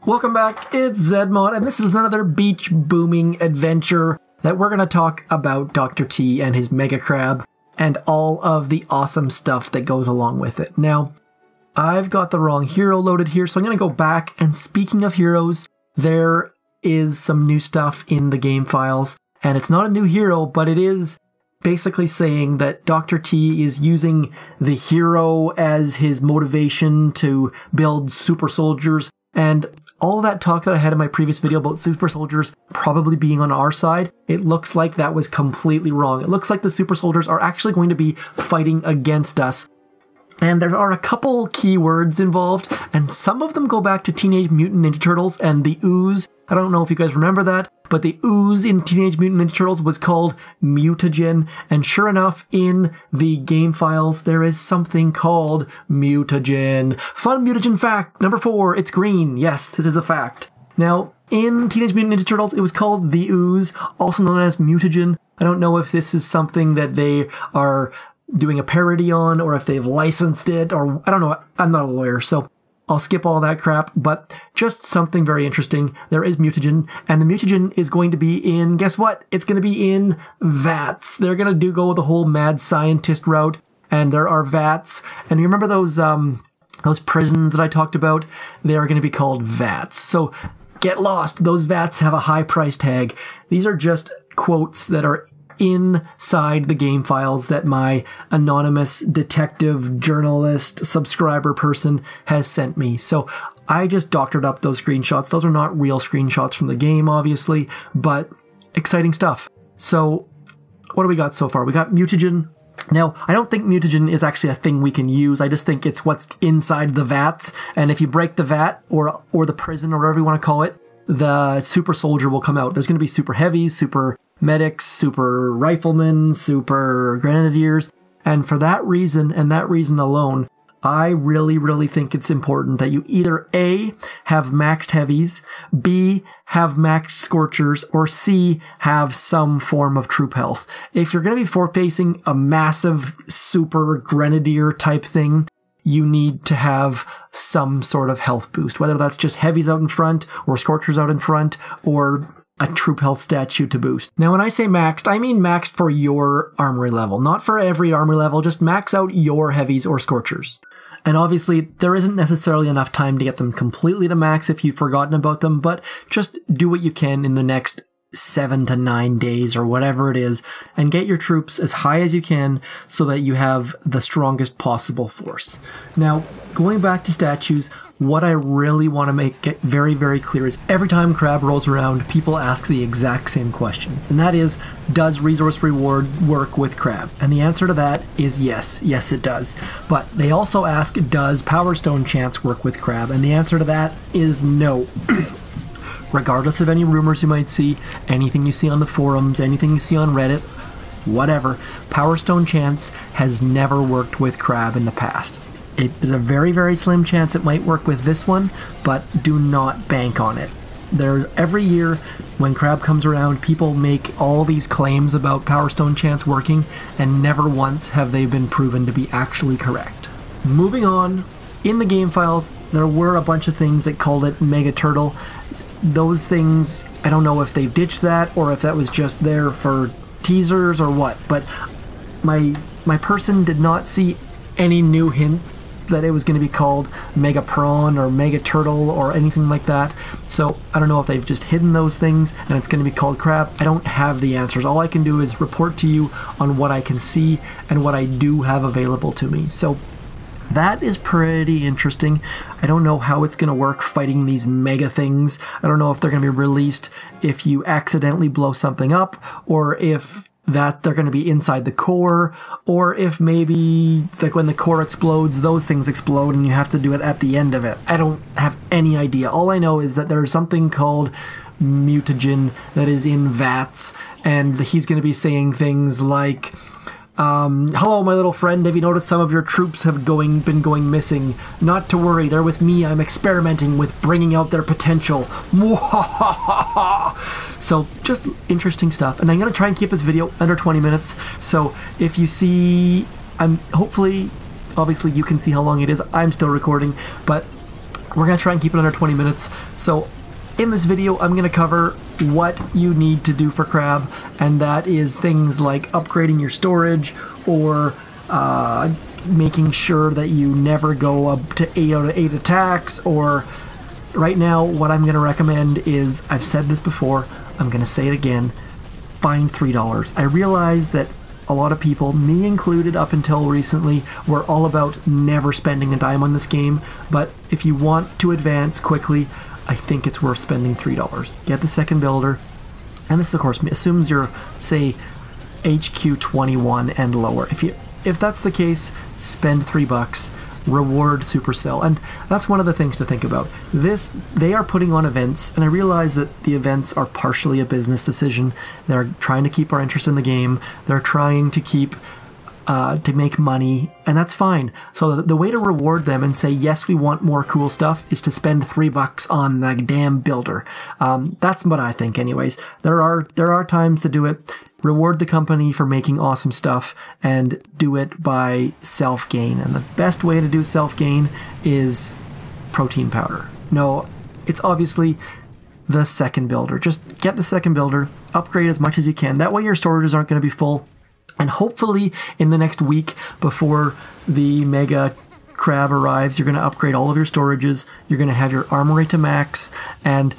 Welcome back, it's Zedmod, and this is another beach booming adventure that we're going to talk about Dr. T and his Mega Crab and all of the awesome stuff that goes along with it. Now, I've got the wrong hero loaded here, so I'm going to go back, and speaking of heroes, there is some new stuff in the game files, and it's not a new hero, but it is basically saying that Dr. T is using the hero as his motivation to build super soldiers, and all that talk that I had in my previous video about super soldiers probably being on our side, it looks like that was completely wrong. It looks like the super soldiers are actually going to be fighting against us. And there are a couple keywords involved, and some of them go back to Teenage Mutant Ninja Turtles and the ooze. I don't know if you guys remember that, but the ooze in Teenage Mutant Ninja Turtles was called MUTAGEN, and sure enough, in the game files, there is something called MUTAGEN. Fun mutagen fact, number 4, it's green. Yes, this is a fact. Now, in Teenage Mutant Ninja Turtles, it was called the ooze, also known as MUTAGEN. I don't know if this is something that they are doing a parody on, or if they've licensed it, or I don't know. I'm not a lawyer, so I'll skip all that crap, but just something very interesting. There is MUTAGEN, and the MUTAGEN is going to be in, guess what? It's going to be in VATS. They're going to go the whole mad scientist route, and there are VATS. And you remember those prisons that I talked about? They are going to be called VATS. So get lost. Those VATS have a high price tag. These are just quotes that are inside the game files that my anonymous detective journalist subscriber person has sent me. So I just doctored up those screenshots. Those are not real screenshots from the game, obviously, but exciting stuff. So what do we got so far? We got MUTAGEN. Now, I don't think MUTAGEN is actually a thing we can use. I just think it's what's inside the VATS. And if you break the VAT or the prison or whatever you want to call it, the super soldier will come out. There's going to be super heavies, super medics, super riflemen, super grenadiers, and for that reason, and that reason alone, I really think it's important that you either A, have maxed heavies, B, have maxed scorchers, or C, have some form of troop health. If you're going to be facing a massive super grenadier type thing, you need to have some sort of health boost, whether that's just heavies out in front, or scorchers out in front, or a troop health statue to boost. Now, when I say maxed, I mean maxed for your armory level, not for every armory level, just max out your heavies or scorchers. And obviously, there isn't necessarily enough time to get them completely to max if you've forgotten about them, but just do what you can in the next 7 to 9 days or whatever it is, and get your troops as high as you can so that you have the strongest possible force. Now, going back to statues, what I really want to get very clear is every time Crab rolls around, people ask the exact same questions, and that is, does resource reward work with Crab? And the answer to that is yes. Yes, it does. But they also ask, does Power Stone Chance work with Crab? And the answer to that is no. Regardless of any rumors you might see, anything you see on the forums, anything you see on Reddit, whatever, Power Stone Chance has never worked with Crab in the past. There's a very slim chance it might work with this one, but do not bank on it. Every year, when Crab comes around, people make all these claims about Power Stone Chance working, and never once have they been proven to be actually correct. Moving on, in the game files, there were a bunch of things that called it Mega Turtle. Those things, I don't know if they ditched that, or if that was just there for teasers or what, but my person did not see any new hints that it was going to be called Mega Prawn or Mega Turtle or anything like that. So I don't know if they've just hidden those things and it's going to be called Crab. I don't have the answers. All I can do is report to you on what I can see and what I do have available to me. So that is pretty interesting. I don't know how it's going to work fighting these mega things. I don't know if they're going to be released if you accidentally blow something up, or if that they're going to be inside the core, or if maybe like when the core explodes, those things explode and you have to do it at the end of it. I don't have any idea. All I know is that there's something called MUTAGEN that is in VATS, and he's going to be saying things like, hello, my little friend. Have you noticed some of your troops have been going missing? Not to worry, they're with me. I'm experimenting with bringing out their potential. So, just interesting stuff. And I'm going to try and keep this video under 20 minutes. So, if you see, hopefully, obviously you can see how long it is. I'm still recording, but We're going to try and keep it under 20 minutes. So in this video, I'm going to cover what you need to do for Crab, and that is things like upgrading your storage or making sure that you never go up to 8 out of 8 attacks, or right now what I'm going to recommend is, I've said this before, I'm going to say it again, find $3. I realize that a lot of people, me included up until recently, were all about never spending a dime on this game, but if you want to advance quickly, I think it's worth spending $3. Get the second builder, and this of course assumes you're, say, HQ 21 and lower. If that's the case, spend $3, reward Supercell. And that's one of the things to think about. They are putting on events, and I realize that the events are partially a business decision. They're trying to keep our interest in the game. They're trying to keep to make money, and that's fine. So the way to reward them and say, yes, we want more cool stuff, is to spend $3 on the damn builder. That's what I think anyways. There are times to do it. Reward the company for making awesome stuff, and do it by self-gain. And the best way to do self-gain is protein powder. No, it's obviously the second builder. Just get the second builder, upgrade as much as you can. That way your storages aren't going to be full. And hopefully in the next week before the Mega Crab arrives, you're going to upgrade all of your storages. You're going to have your armory to max, and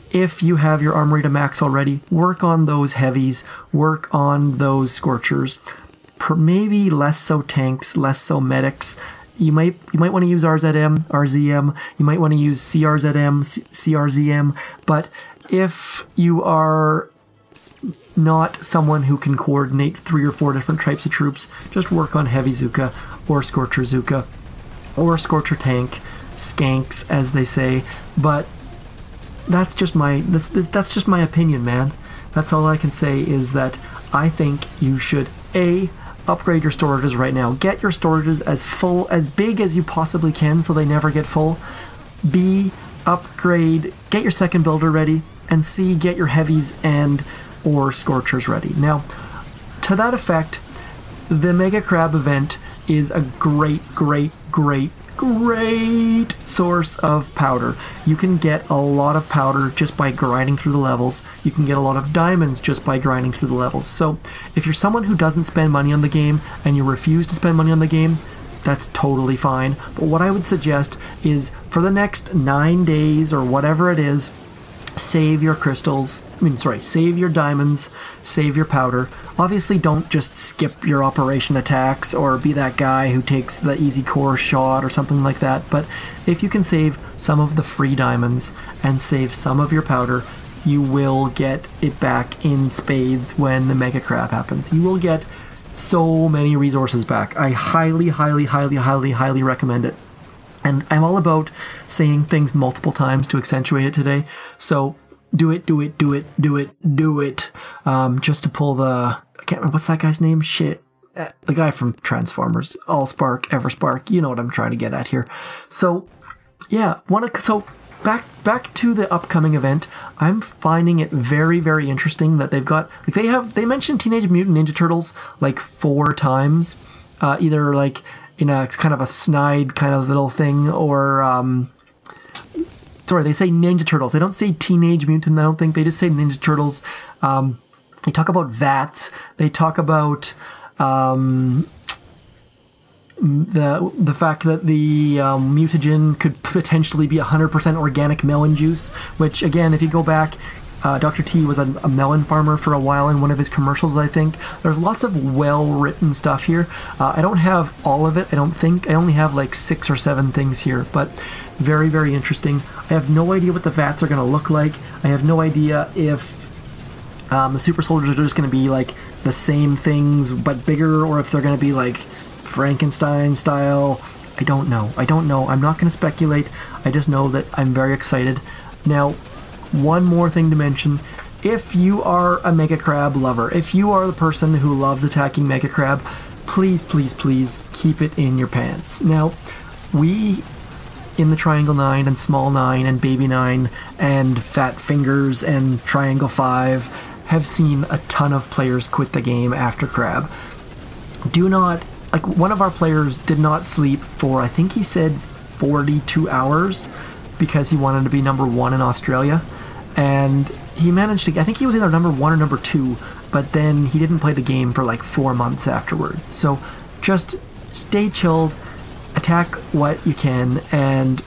if you have your armory to max already, work on those heavies, work on those scorchers, maybe less so tanks, less so medics. You might want to use RZM, you might want to use CRZM, but if you are not someone who can coordinate 3 or 4 different types of troops, just work on Heavy Zuka or Scorcher Zuka or Scorcher Tank, skanks as they say. But that's just my that's just my opinion, man. That's all I can say, is that I think you should upgrade your storages right now. Get your storages as full, as big as you possibly can, so they never get full. B, upgrade, get your second builder ready, and C, get your heavies and or scorchers ready. Now, to that effect, the Mega Crab event is a great source of powder. You can get a lot of powder just by grinding through the levels. You can get a lot of diamonds just by grinding through the levels. So if you're someone who doesn't spend money on the game and you refuse to spend money on the game, that's totally fine. But what I would suggest is, for the next 9 days or whatever it is, save your crystals, save your diamonds, save your powder. Obviously don't just skip your operation attacks or be that guy who takes the easy core shot or something like that, but if you can save some of the free diamonds and save some of your powder, you will get it back in spades when the Mega Crab happens. You will get so many resources back. I highly recommend it. And I'm all about saying things multiple times to accentuate it today. So do it. Just to pull the, I can't remember, what's that guy's name? Shit. The guy from Transformers. Allspark, Everspark. You know what I'm trying to get at here. So, yeah. So back to the upcoming event. I'm finding it very interesting that they've got, like, they mentioned Teenage Mutant Ninja Turtles like 4 times. Either like in a kind of a snide kind of little thing, or sorry, they say Ninja Turtles. They don't say Teenage Mutant, I don't think. They just say Ninja Turtles. They talk about VATS. They talk about the fact that the mutagen could potentially be 100% organic melon juice, which, again, if you go back, Dr. T was a melon farmer for a while in one of his commercials, I think. There's lots of well-written stuff here. I don't have all of it, I don't think. I only have like 6 or 7 things here, but very interesting. I have no idea what the VATS are going to look like. I have no idea if the super soldiers are just going to be like the same things but bigger, or if they're going to be like Frankenstein style. I don't know. I'm not going to speculate. I just know that I'm very excited. Now, one more thing to mention. If you are a Mega Crab lover, if you are the person who loves attacking Mega Crab, please keep it in your pants. Now, we in the Triangle 9 and Small 9 and Baby 9 and Fat Fingers and Triangle 5 have seen a ton of players quit the game after Crab. Do not, like, one of our players did not sleep for, I think he said 42 hours because he wanted to be number 1 in Australia. And he managed to, I think he was either number 1 or number 2, but then he didn't play the game for like 4 months afterwards. So just stay chilled, attack what you can, and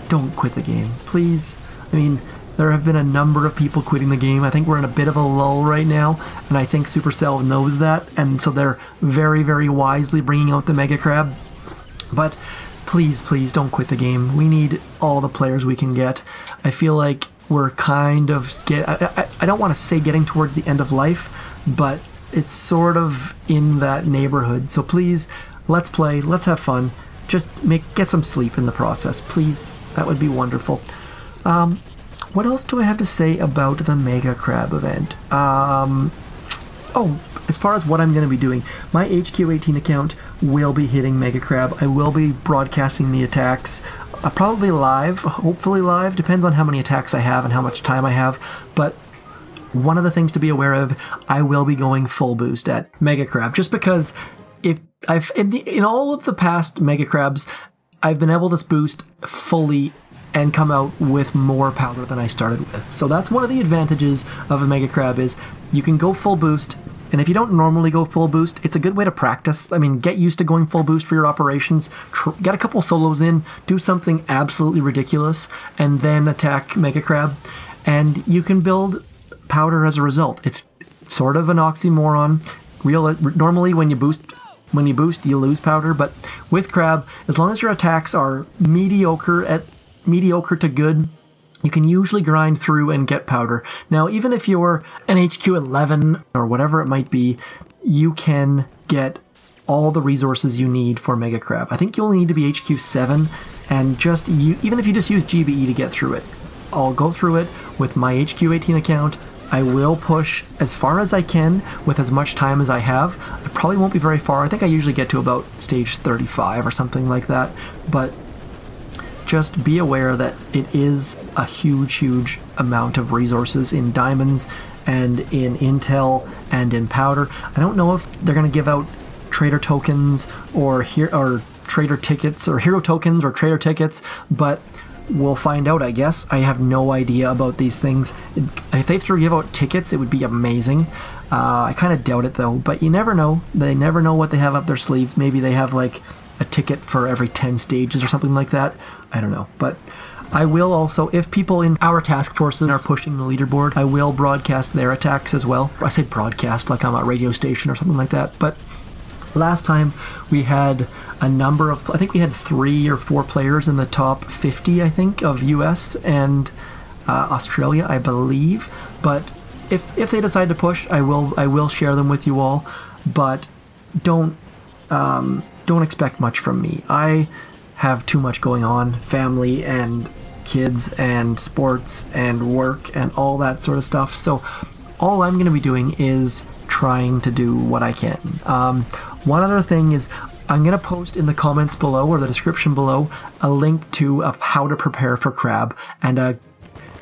don't quit the game, please. I mean, there have been a number of people quitting the game. I think we're in a bit of a lull right now, and I think Supercell knows that, and so they're very, very wisely bringing out the Mega Crab. But please, please don't quit the game. We need all the players we can get. I feel like we're kind of I don't want to say getting towards the end of life, but it's sort of in that neighborhood. So please, let's play, let's have fun. Just get some sleep in the process, please. That would be wonderful. What else do I have to say about the Mega Crab event? Oh, as far as what I'm going to be doing, my HQ18 account will be hitting Mega Crab. I will be broadcasting the attacks, probably live, hopefully live, depends on how many attacks I have and how much time I have, but one of the things to be aware of, I will be going full boost at Mega Crab, just because if in all of the past Mega Crabs, I've been able to boost fully and come out with more powder than I started with. So that's one of the advantages of a Mega Crab, is you can go full boost, and if you don't normally go full boost, it's a good way to practice. I mean, get used to going full boost for your operations, get a couple solos in, do something absolutely ridiculous, and then attack Mega Crab, and you can build powder as a result. It's sort of an oxymoron. Normally when you boost, you lose powder, but with Crab, as long as your attacks are mediocre to good, you can usually grind through and get powder. Now, even if you're an HQ 11 or whatever it might be, you can get all the resources you need for Mega Crab. I think you'll need to be HQ 7, and even if you just use GBE to get through it. I'll go through it with my HQ 18 account. I will push as far as I can with as much time as I have. I probably won't be very far. I think I usually get to about stage 35 or something like that, but just be aware that it is a huge, huge amount of resources in diamonds and in intel and in powder. I don't know if they're going to give out trader tokens or trader tickets, or hero tokens or trader tickets, but we'll find out, I guess. I have no idea about these things. If they give out tickets, it would be amazing. I kind of doubt it though, but you never know. They never know what they have up their sleeves. Maybe they have like a ticket for every 10 stages or something like that. I don't know. But I will also, if people in our task forces are pushing the leaderboard, I will broadcast their attacks as well. I say broadcast like I'm a radio station or something like that. But last time we had a number of, I think we had 3 or 4 players in the top 50, I think, of US and Australia, I believe. But if they decide to push, I will share them with you all. But don't expect much from me. I have too much going on, family and kids and sports and work and all that sort of stuff. So all I'm going to be doing is trying to do what I can. One other thing is, I'm going to post in the comments below or the description below a link to how to prepare for Crab. And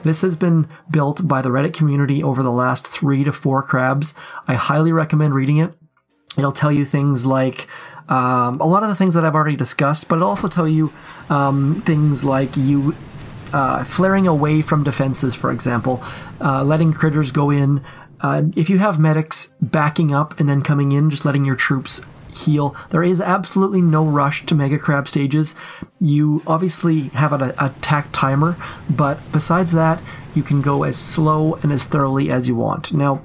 this has been built by the Reddit community over the last 3 to 4 Crabs. I highly recommend reading it. It'll tell you things like a lot of the things that I've already discussed, but it'll also tell you things like flaring away from defenses, for example, letting critters go in. If you have medics backing up and then coming in, just letting your troops heal. There is absolutely no rush to Mega Crab stages. You obviously have an attack timer, but besides that, you can go as slow and as thoroughly as you want. Now,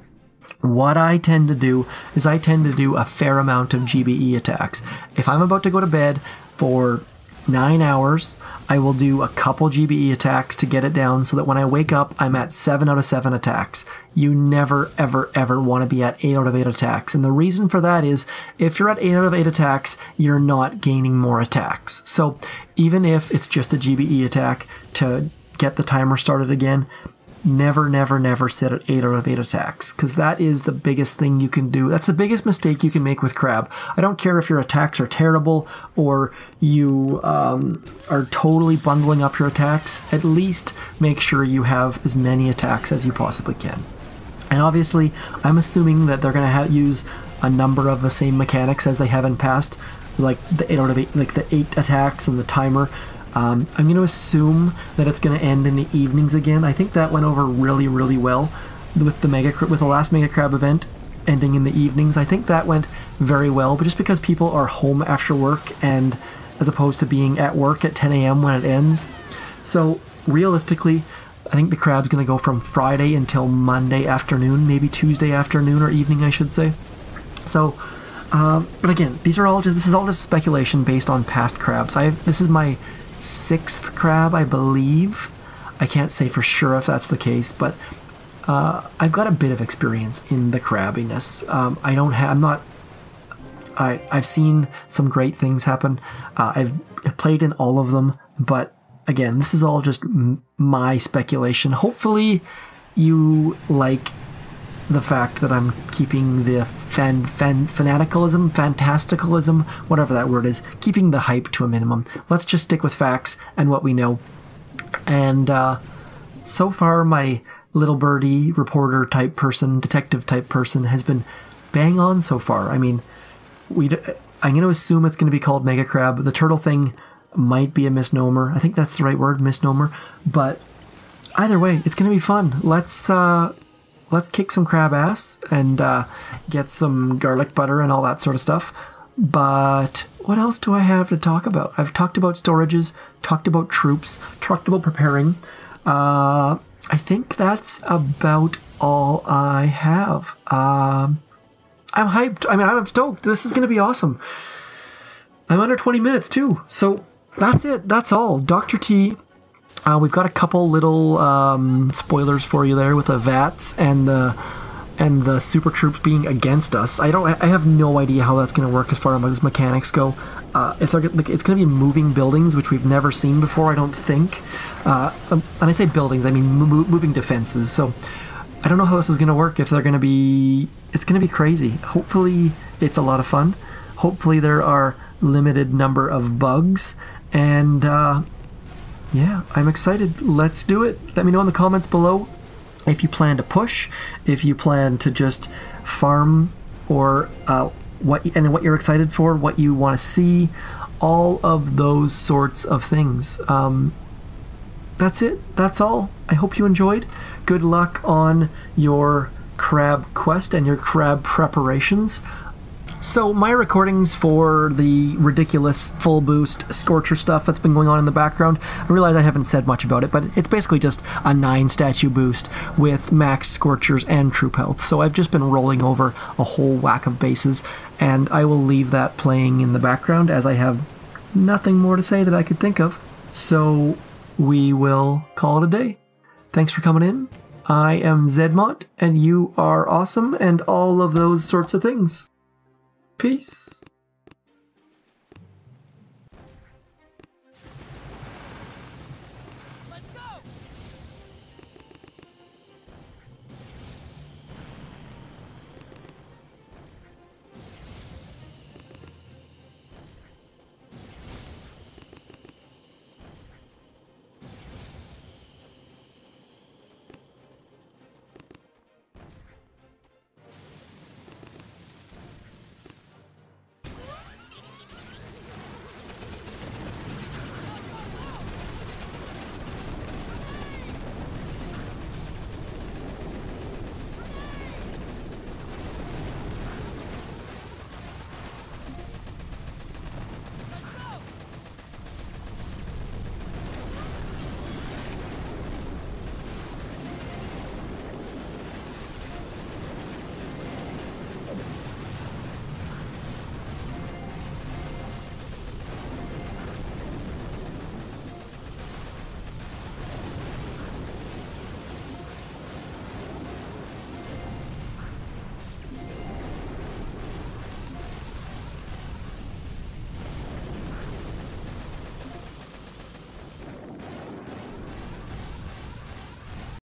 what I tend to do is I tend to do a fair amount of GBE attacks. If I'm about to go to bed for 9 hours, I will do a couple GBE attacks to get it down so that when I wake up, I'm at 7 out of 7 attacks. You never, ever, ever want to be at 8 out of 8 attacks. And the reason for that is, if you're at 8 out of 8 attacks, you're not gaining more attacks. So even if it's just a GBE attack to get the timer started again, never, never, never sit at 8 out of 8 attacks, because that is the biggest thing you can do. That's the biggest mistake you can make with Crab. I don't care if your attacks are terrible or you are totally bundling up your attacks. At least make sure you have as many attacks as you possibly can. And obviously, I'm assuming that they're going to use a number of the same mechanics as they have in past like the 8 out of 8, like the 8 attacks and the timer. I'm going to assume that it's going to end in the evenings again. I think that went over really, really well with the last Mega Crab event ending in the evenings. I think that went very well, but just because people are home after work and as opposed to being at work at 10 a.m. when it ends. So realistically, I think the crab's going to go from Friday until Monday afternoon, maybe Tuesday afternoon or evening, I should say. So, but again, this is all just speculation based on past crabs. This is my 6th crab, I believe. I can't say for sure if that's the case, but I've got a bit of experience in the crabbiness. I've seen some great things happen. I've played in all of them, but again, this is all just my speculation. Hopefully you like the fact that I'm keeping the fantasticalism, whatever that word is, keeping the hype to a minimum. Let's just stick with facts and what we know. And so far, my little birdie reporter type person, detective type person has been bang on so far. I mean, I'm going to assume it's going to be called Mega Crab. The turtle thing might be a misnomer. I think that's the right word, misnomer. But either way, it's going to be fun. Let's kick some crab ass and get some garlic butter and all that sort of stuff. But what else do I have to talk about? I've talked about storages, talked about troops, talked about preparing. I think that's about all I have. I'm hyped. I mean, I'm stoked. This is going to be awesome. I'm under 20 minutes too. So that's it. That's all. Dr. T. We've got a couple little spoilers for you there with the VATS and the super troops being against us. I have no idea how that's going to work as far as mechanics go. It's going to be moving buildings, which we've never seen before, I don't think. And I say buildings, I mean moving defenses. So I don't know how this is going to work. If they're going to be, it's going to be crazy. Hopefully it's a lot of fun. Hopefully there are limited number of bugs, and yeah, I'm excited. Let's do it. Let me know in the comments below if you plan to push, if you plan to just farm, or what you're excited for, what you want to see, all of those sorts of things. That's it. That's all. I hope you enjoyed. Good luck on your crab quest and your crab preparations. So my recordings for the ridiculous full boost scorcher stuff that's been going on in the background, I realize I haven't said much about it, but it's basically just a 9 statue boost with max scorchers and troop health. So I've just been rolling over a whole whack of bases, and I will leave that playing in the background as I have nothing more to say that I could think of. So we will call it a day. Thanks for coming in. I am Zedmont, and you are awesome, and all of those sorts of things. Peace.